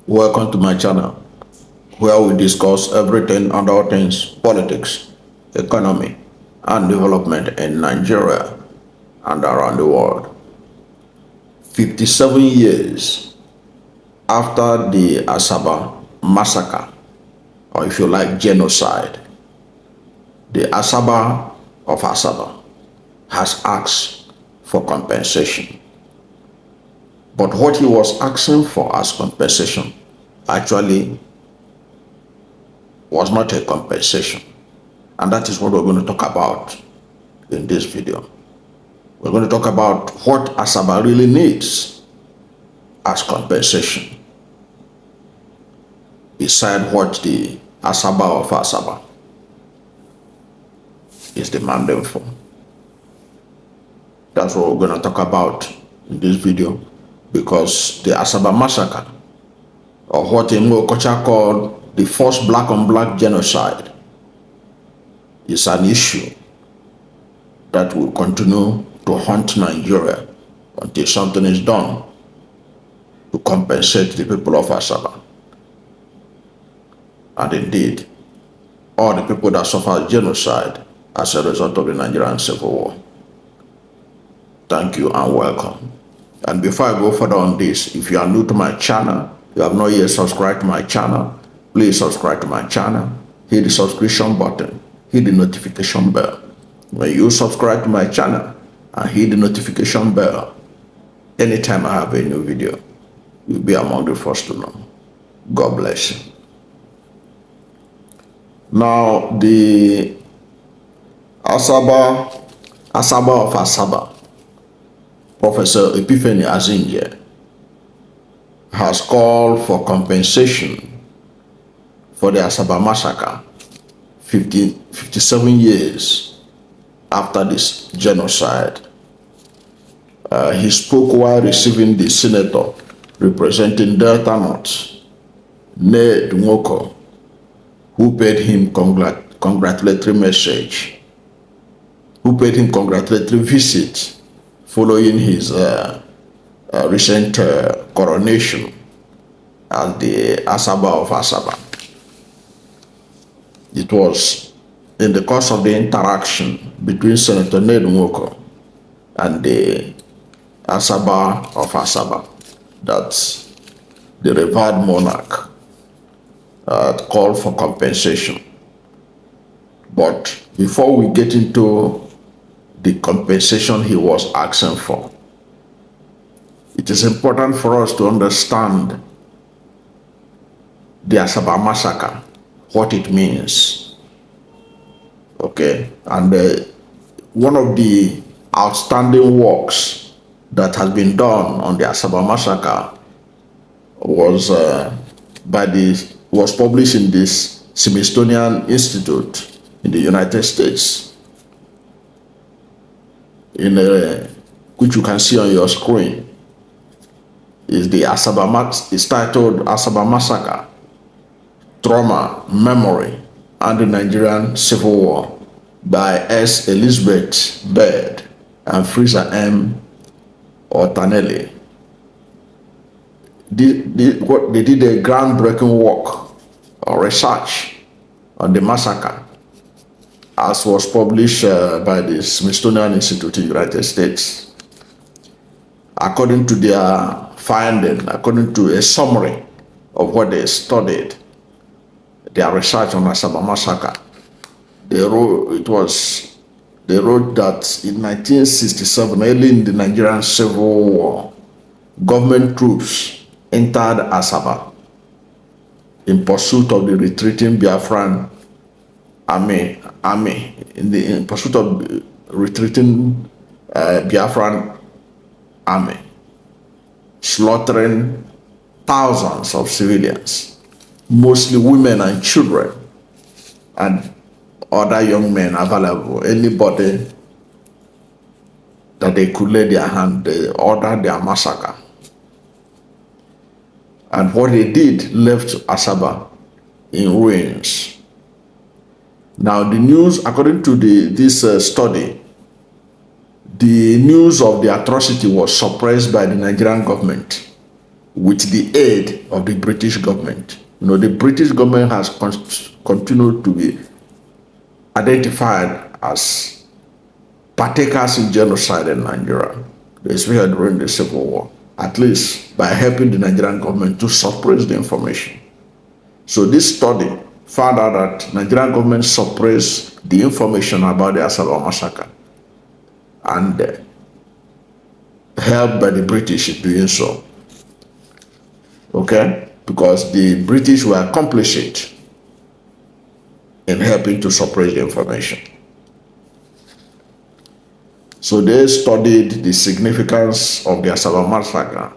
Welcome to my channel, where we discuss everything and all things politics, economy, and development in Nigeria and around the world. 57 years after the Asaba massacre, or if you like, genocide, the Asaba of Asaba has asked for compensation. But what he was asking for as compensation actually was not a compensation. And that is what we're going to talk about in this video. We're going to talk about what Asaba really needs as compensation, beside what the Asaba of Asaba is demanding for. That's what we're going to talk about in this video, because the Asaba massacre, or what in Mokocha called the first black-on-black genocide, is an issue that will continue to haunt Nigeria until something is done to compensate the people of Asaba. And indeed, all the people that suffered genocide as a result of the Nigerian Civil War. Thank you and welcome. And before I go further on this, if you are new to my channel, you have not yet subscribed to my channel, please subscribe to my channel, hit the subscription button, hit the notification bell. When you subscribe to my channel and hit the notification bell, anytime I have a new video, you'll be among the first to know. God bless you. Now, the Asaba of Asaba, Professor Epiphany Azinge, has called for compensation for the Asaba massacre 57 years after this genocide. He spoke while receiving the senator representing Delta North, Ned Nwoko, who paid him congratulatory visit following his recent coronation as the Asaba of Asaba. It was in the course of the interaction between Senator Ned Nwoko and the Asaba of Asaba that the revered monarch called for compensation. But before we get into the compensation he was asking for, it is important for us to understand the Asaba massacre, what it means. Okay, and one of the outstanding works that has been done on the Asaba massacre was published in this Smithsonian Institute in the United States, which you can see on your screen. Is it's titled Asaba Massacre, Trauma, Memory, and the Nigerian Civil War by S. Elizabeth Bird and Fraser M. Ortanelli. They did a groundbreaking work or research on the massacre, as was published by the Smithsonian Institute in the United States. According to their finding, according to a summary of what they studied, their research on Asaba massacre, they wrote that in 1967, early in the Nigerian Civil War, government troops entered Asaba in pursuit of the retreating Biafran army, in pursuit of retreating Biafran army, slaughtering thousands of civilians, mostly women and children, and other young men available. Anybody that they could lay their hand, they ordered their massacre. And what they did left Asaba in ruins. Now the news, according to this study, the news of the atrocity was suppressed by the Nigerian government with the aid of the British government. You know, the British government has continued to be identified as partakers in genocide in Nigeria, especially during the Civil War, at least by helping the Nigerian government to suppress the information. So this study found out that Nigerian government suppressed the information about the Asaba massacre and helped by the British in doing so. Okay? Because the British were complicit in helping to suppress the information. So they studied the significance of the Asaba massacre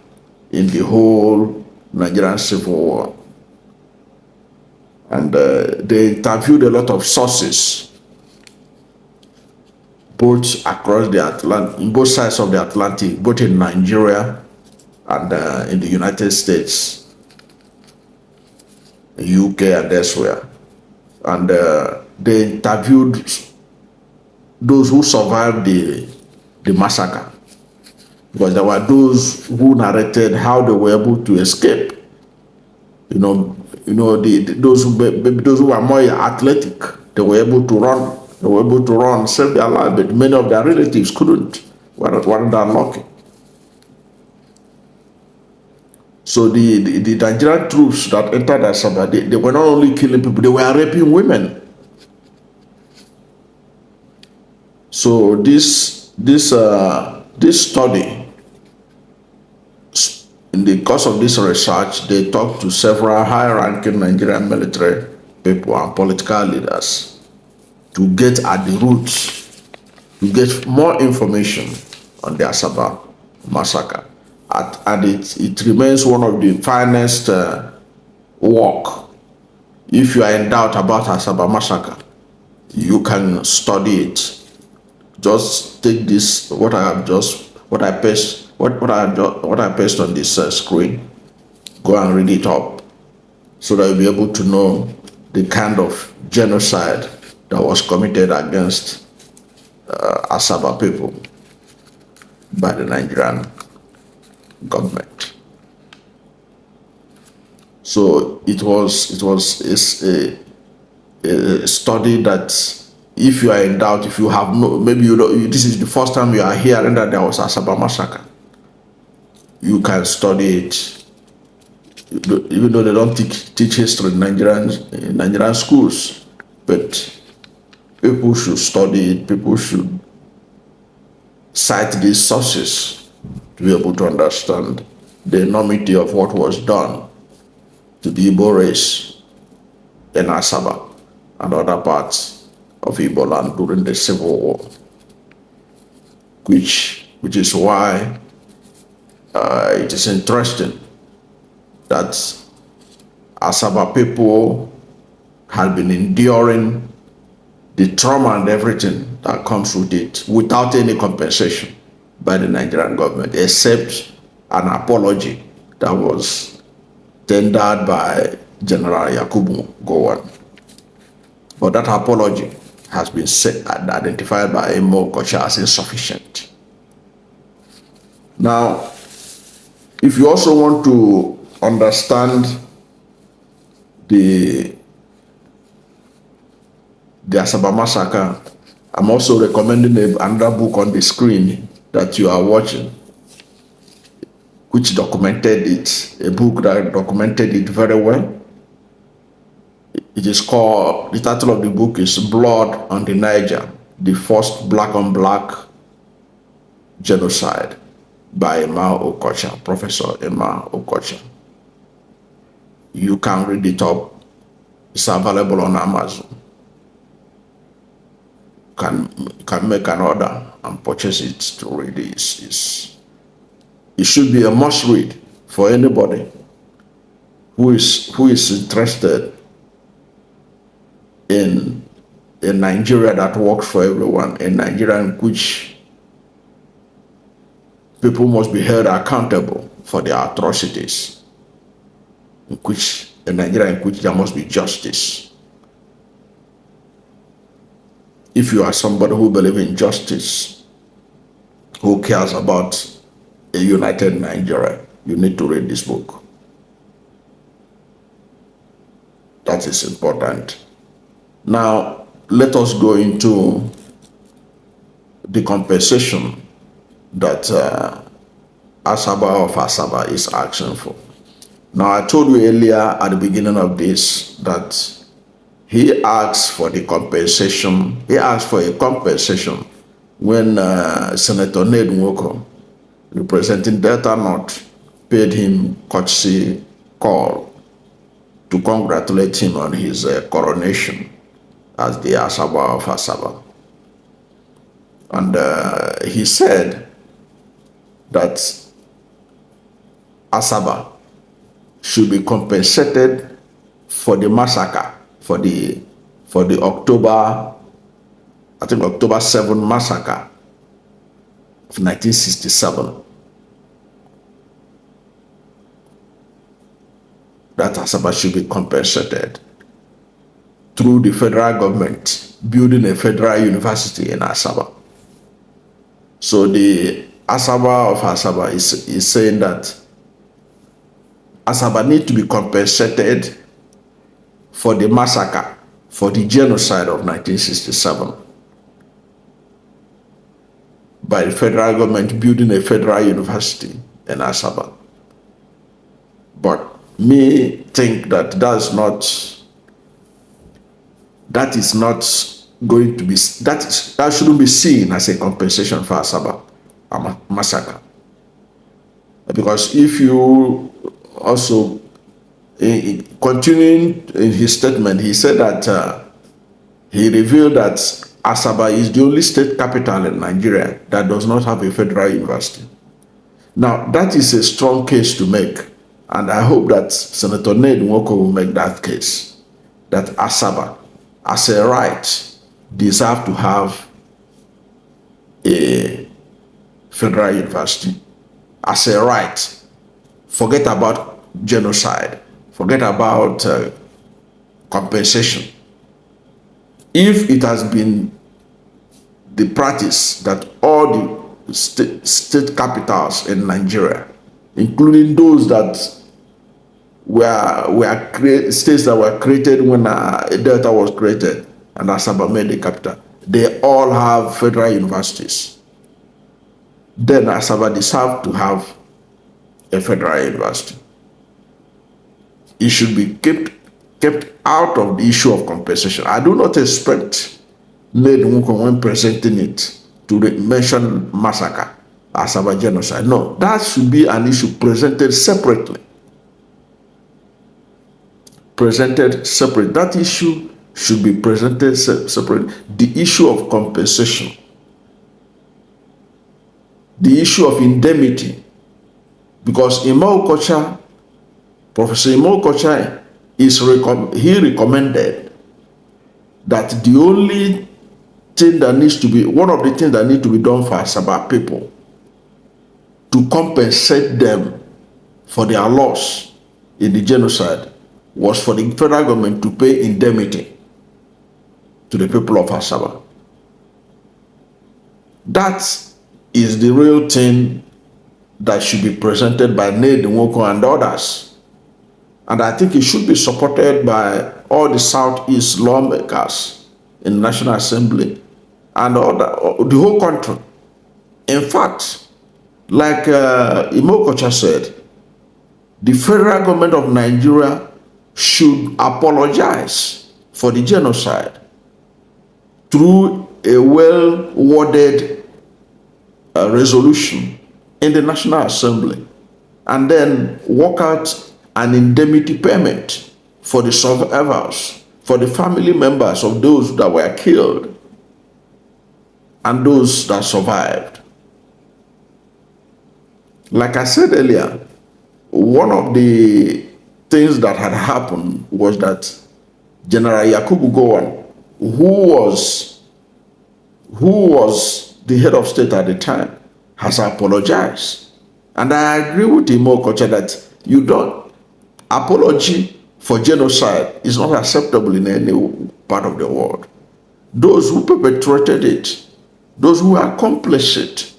in the whole Nigerian Civil War. And they interviewed a lot of sources, both across the Atlantic, in both sides of the Atlantic, both in Nigeria and in the United States, UK and elsewhere. And they interviewed those who survived the massacre, because there were those who narrated how they were able to escape. Those who were more athletic, they were able to run. They were able to run, save their life, but many of their relatives couldn't. weren't that lucky. So the Nigerian troops that entered Asaba, they were not only killing people, they were raping women. So this study, in the course of this research, they talked to several high-ranking Nigerian military people and political leaders to get at the roots, to get more information on the Asaba massacre. And it remains one of the finest work. If you are in doubt about Asaba massacre, you can study it. Just take this, what I paste on this screen. Go and read it up, so that you'll be able to know the kind of genocide that was committed against Asaba people by the Nigerian government. So it was a study that, if you are in doubt, if you have this is the first time you are hearing that there was Asaba massacre, you can study it. Even though they don't teach history in Nigerian schools, but people should study it. People should cite these sources to be able to understand the enormity of what was done to the Igbo race in Asaba and other parts of Igbo land during the Civil War, which is why it is interesting that Asaba people had been enduring the trauma and everything that comes with it without any compensation by the Nigerian government, except an apology that was tendered by General Yakubu Gowon. But that apology has been identified by Imo Kocha as insufficient. Now, if you also want to understand the Asaba massacre, I'm also recommending another book on the screen that you are watching, which documented it, a book that documented it very well. It is called, the title of the book is Blood on the Niger, the First Black on Black Genocide by Emma Okocha, Professor Emma Okocha. You can read it up. It's available on Amazon. Can make an order and purchase it to read it. It should be a must read for anybody who is interested in a Nigeria that works for everyone, a Nigeria in which people must be held accountable for their atrocities, a Nigeria in which there must be justice. If you are somebody who believes in justice, who cares about a united Nigeria, you need to read this book. That is important. Now, let us go into the compensation that Asaba of Asaba is asking for. Now, I told you earlier at the beginning of this that he asked for the compensation. He asked for a compensation when Senator Ned Nwoko, representing Delta North, paid him courtesy call to congratulate him on his coronation as the Asaba of Asaba. And he said that Asaba should be compensated for the massacre, for the October 7 massacre of 1967. That Asaba should be compensated through the federal government building a federal university in Asaba. So the Asaba of Asaba is saying that Asaba need to be compensated for the massacre, for the genocide of 1967 by the federal government building a federal university in Asaba. But me think that that is not going to be, that shouldn't be seen as a compensation for Asaba massacre. Because if you also, continuing in his statement, he said that he revealed that Asaba is the only state capital in Nigeria that does not have a federal university. Now, that is a strong case to make, and I hope that Senator Ned Nwoko will make that case, that Asaba, as a right, deserve to have a federal university. As a right, forget about genocide, forget about compensation. If it has been the practice that all the state capitals in Nigeria, including those that were states that were created when Delta was created and Asaba made the capital, they all have federal universities, then Asaba deserves to have a federal university. It should be kept out of the issue of compensation. I do not expect Ned Nwoko, when presenting it, to mention massacre, Asaba genocide. No, that should be an issue presented separately. That issue should be presented separately. The issue of compensation, the issue of indemnity, because Professor Imo Kocha he recommended that the only thing that needs to be, one of the things that need to be done for Asaba people to compensate them for their loss in the genocide was for the federal government to pay indemnity to the people of Asaba. That is the real thing that should be presented by Ned Nwoko and others. And I think it should be supported by all the Southeast lawmakers in the National Assembly and the whole country. In fact, like Imo Kocha said, the federal government of Nigeria should apologize for the genocide through a well-worded resolution in the National Assembly, and then work out an indemnity payment for the survivors, for the family members of those that were killed and those that survived. Like I said earlier, one of the things that had happened was that General Yakubu Gowon, who was the head of state at the time, has apologized. And I agree with Imo Kocha that apology for genocide is not acceptable in any part of the world. Those who perpetrated it, those who are complicit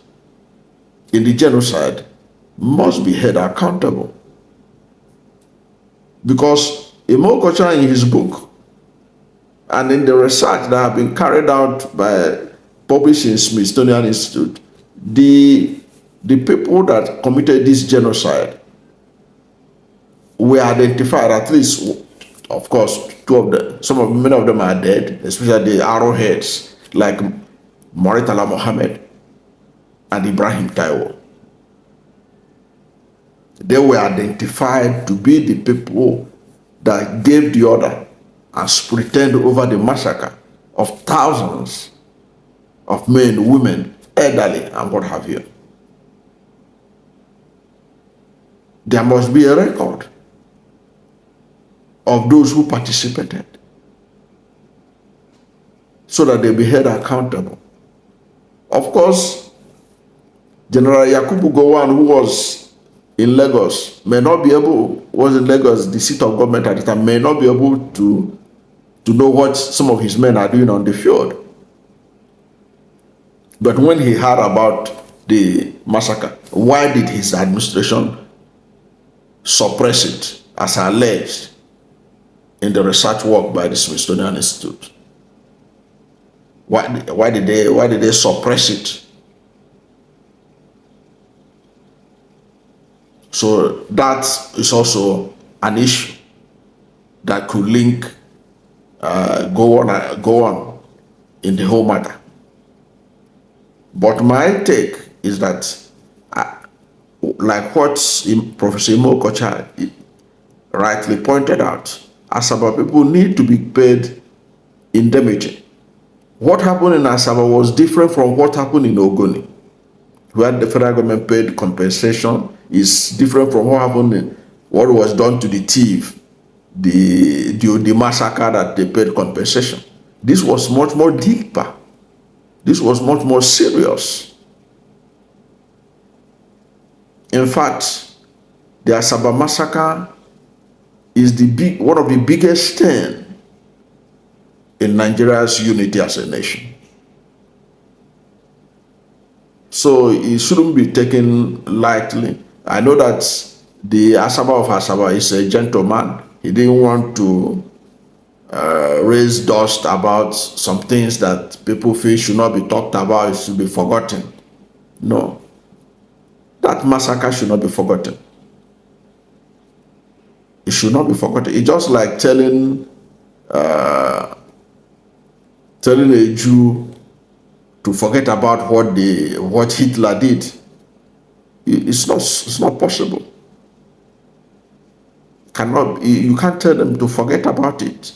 in the genocide, must be held accountable. Because Imokocha in his book and in the research that have been carried out by published in Smithsonian Institute, the people that committed this genocide were identified, at least, of course, two of them, many of them are dead, especially the arrowheads like Moritala Mohammed and Ibrahim Taiwo. They were identified to be the people that gave the order and pretended over the massacre of thousands of men, women, elderly, and what have you. There must be a record of those who participated so that they be held accountable. Of course, General Yakubu Gowon, who was in Lagos, was in Lagos, the seat of government at the time, may not be able to know what some of his men are doing on the field. But when he heard about the massacre, why did his administration suppress it, as alleged in the research work by the Smithsonian Institute? Why did they suppress it? So that is also an issue that could link go on in the whole matter. But my take is that, like what Professor Imokocha rightly pointed out, Asaba people need to be paid indemnity. What happened in Asaba was different from what happened in Ogoni, where the federal government paid compensation. Is different from what happened in what was done to the thief, the massacre that they paid compensation. This was much more deeper. This was much more serious. In fact, the Asaba massacre is one of the biggest stain in Nigeria's unity as a nation. So it shouldn't be taken lightly. I know that the Asaba of Asaba is a gentleman. He didn't want to raise dust about some things that people feel should not be talked about, it should be forgotten. No. That massacre should not be forgotten. It should not be forgotten. It's just like telling a Jew to forget about what Hitler did. It's not possible. You can't tell them to forget about it.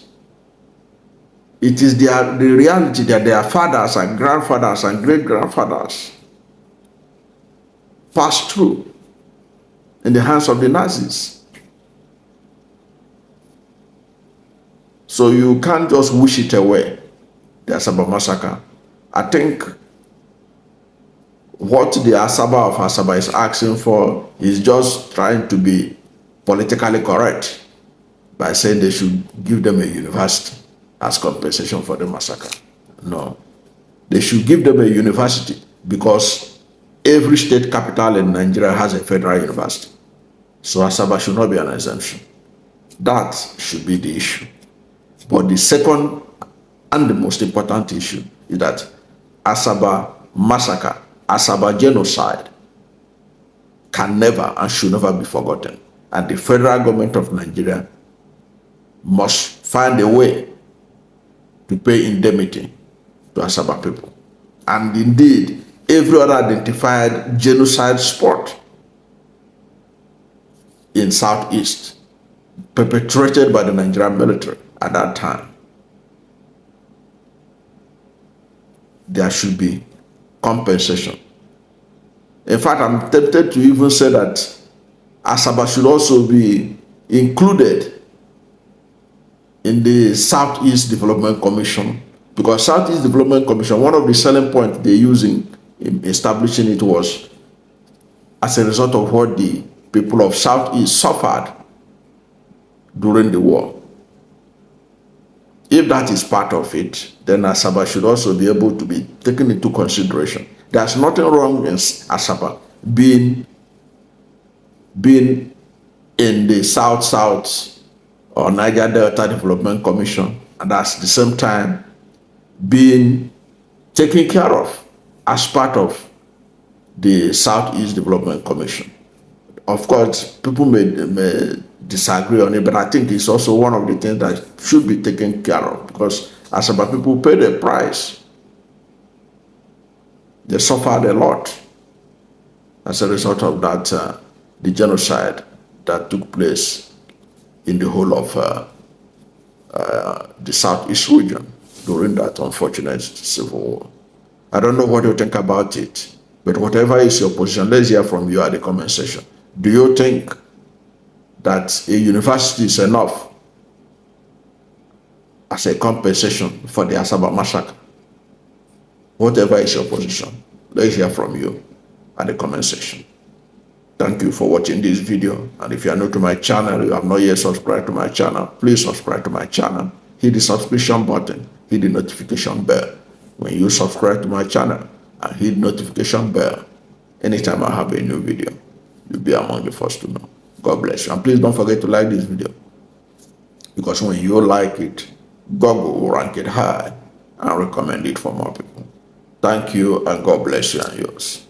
It is the reality that their fathers and grandfathers and great-grandfathers passed through in the hands of the Nazis. So you can't just wish it away, the Asaba massacre. I think what the Asaba of Asaba is asking for is just trying to be politically correct by saying they should give them a university as compensation for the massacre. No. They should give them a university because every state capital in Nigeria has a federal university. So Asaba should not be an exemption. That should be the issue. But the second and the most important issue is that Asaba massacre, Asaba genocide can never and should never be forgotten. And the federal government of Nigeria must find a way to pay indemnity to Asaba people. And indeed, every other identified genocide spot in Southeast perpetrated by the Nigerian military at that time, there should be compensation. In fact, I'm tempted to even say that Asaba should also be included in the Southeast Development Commission, because Southeast Development Commission, one of the selling points they're using in establishing it was as a result of what the people of Southeast suffered during the war. If that is part of it, then Asaba should also be able to be taken into consideration. There's nothing wrong in Asaba being in the south or Niger Delta Development Commission, and at the same time being taken care of as part of the Southeast Development Commission. Of course, people may disagree on it, but I think it's also one of the things that should be taken care of, because Asaba people paid a price. They suffered a lot as a result of that, the genocide that took place in the whole of the Southeast region during that unfortunate civil war. I don't know what you think about it, but whatever is your position, let's hear from you at the comment section. Do you think that a university is enough as a compensation for the Asaba massacre? Whatever is your position, let's hear from you at the comment section. Thank you for watching this video, and if you are new to my channel, you have not yet subscribed to my channel, please subscribe to my channel, hit the subscription button, hit the notification bell. When you subscribe to my channel and hit the notification bell, anytime I have a new video, you'll be among the first to know. God bless you, and please don't forget to like this video, because when you like it, Google will rank it high and recommend it for more people. Thank you, and God bless you and yours.